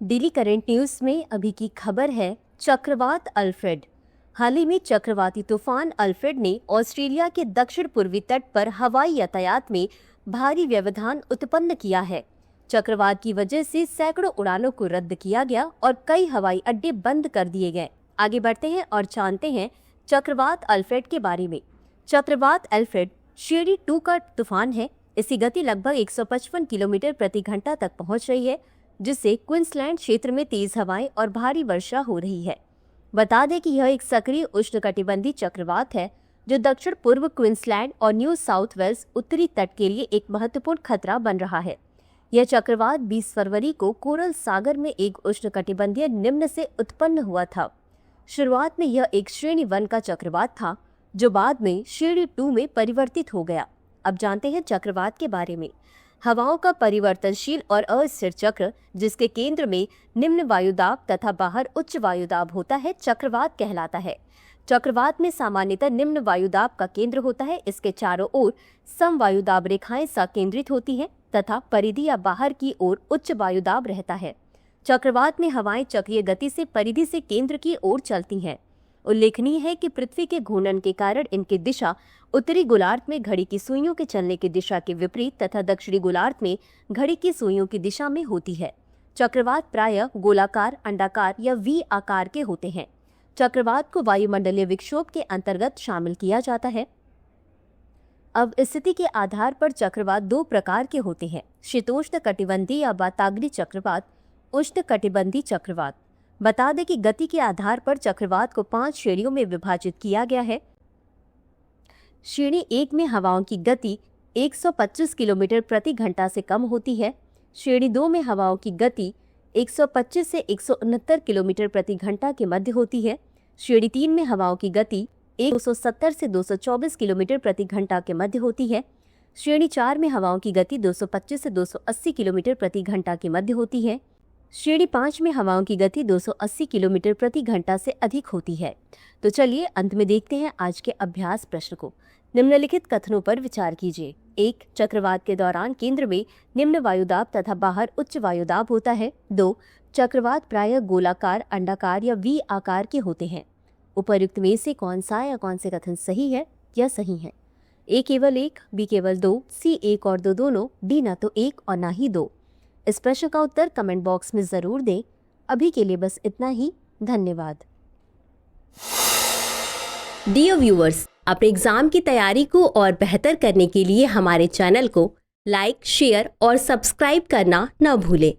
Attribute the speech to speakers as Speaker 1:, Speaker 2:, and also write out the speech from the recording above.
Speaker 1: Daily current news में अभी की खबर है चक्रवात अल्फ्रेड। हाल ही में चक्रवाती तूफान अल्फ्रेड ने ऑस्ट्रेलिया के दक्षिण पूर्वी तट पर हवाई यातायात में भारी व्यवधान उत्पन्न किया है। चक्रवात की वजह से सैकड़ों उड़ानों को रद्द किया गया और कई हवाई अड्डे बंद कर दिए गए। आगे बढ़ते हैं और जानते हैं चक्रवात अल्फ्रेड के बारे में। चक्रवात अल्फ्रेड शेरी 2 का तूफान है। इसकी गति लगभग 155 किलोमीटर प्रति घंटा तक पहुंच रही है, जिससे क्वींसलैंड क्षेत्र में तेज हवाएं और भारी वर्षा हो रही है। बता दें कि यह एक सक्रिय उष्णकटिबंधीय चक्रवात है जो दक्षिण पूर्व क्वींसलैंड और न्यू साउथ वेल्स उत्तरी तट के लिए एक महत्वपूर्ण खतरा बन रहा है। यह चक्रवात 20 फरवरी को कोरल सागर में एक उष्णकटिबंधीय निम्न से उत्पन्न हुआ था। शुरुआत में यह एक श्रेणी 1 का चक्रवात था जो बाद में श्रेणी 2 में परिवर्तित हो गया। अब जानते हैं चक्रवात के बारे में। हवाओं का परिवर्तनशील और अस्थिर चक्र, जिसके केंद्र में निम्न वायुदाब तथा बाहर उच्च वायुदाब होता है, चक्रवात कहलाता है। चक्रवात में सामान्यतः निम्न वायुदाब का केंद्र होता है। इसके चारों ओर सम वायुदाब रेखाएं संकेंद्रित होती हैं तथा परिधि या बाहर की ओर उच्च वायुदाब रहता है। चक्रवात में हवाएं चक्रीय गति से परिधि से केंद्र की ओर चलती हैं। उल्लेखनीय है कि पृथ्वी के घूर्णन के कारण इनकी दिशा उत्तरी गोलार्ध में घड़ी की सुइयों के चलने की दिशा के विपरीत तथा दक्षिणी गोलार्ध में घड़ी की सुइयों की दिशा में होती है। चक्रवात प्रायः गोलाकार, अंडाकार या वी आकार के होते हैं। चक्रवात को वायुमंडलीय विक्षोभ के अंतर्गत शामिल किया जाता है। अब स्थिति के आधार पर चक्रवात 2 प्रकार के होते हैं: शीतोष्ण कटिबंधीय या वाताग्रीय चक्रवात, उष्ण कटिबंधीय चक्रवात। बता दें कि गति के आधार पर चक्रवात को 5 श्रेणियों में विभाजित किया गया है। श्रेणी 1 में हवाओं की गति 125 किलोमीटर प्रति घंटा से कम होती है। श्रेणी 2 में हवाओं की गति 125 से 169 किलोमीटर प्रति घंटा के मध्य होती है। श्रेणी 3 में हवाओं की गति 270 से 224 किलोमीटर प्रति घंटा के मध्य होती है। श्रेणी 4 में हवाओं की गति 225 से 280 किलोमीटर प्रति घंटा के मध्य होती है। श्रेणी 5 में हवाओं की गति 280 किलोमीटर प्रति घंटा से अधिक होती है। तो चलिए अंत में देखते हैं आज के अभ्यास प्रश्न को। निम्नलिखित कथनों पर विचार कीजिए। 1. चक्रवात के दौरान केंद्र में निम्न वायुदाब तथा बाहर उच्च वायुदाब होता है। 2. चक्रवात प्रायः गोलाकार, अंडाकार या वी आकार के होते हैं। उपर्युक्त में से कौन सा या कौन से कथन सही है या सही है? A केवल 1, B केवल 2, C 1 और 2 दोनों, D ना तो 1 और ना ही 2। इस प्रश्न का उत्तर कमेंट बॉक्स में जरूर दें। अभी के लिए बस इतना ही। धन्यवाद। डियर व्यूअर्स, अपने एग्जाम की तैयारी को और बेहतर करने के लिए हमारे चैनल को लाइक, शेयर और सब्सक्राइब करना न भूलें।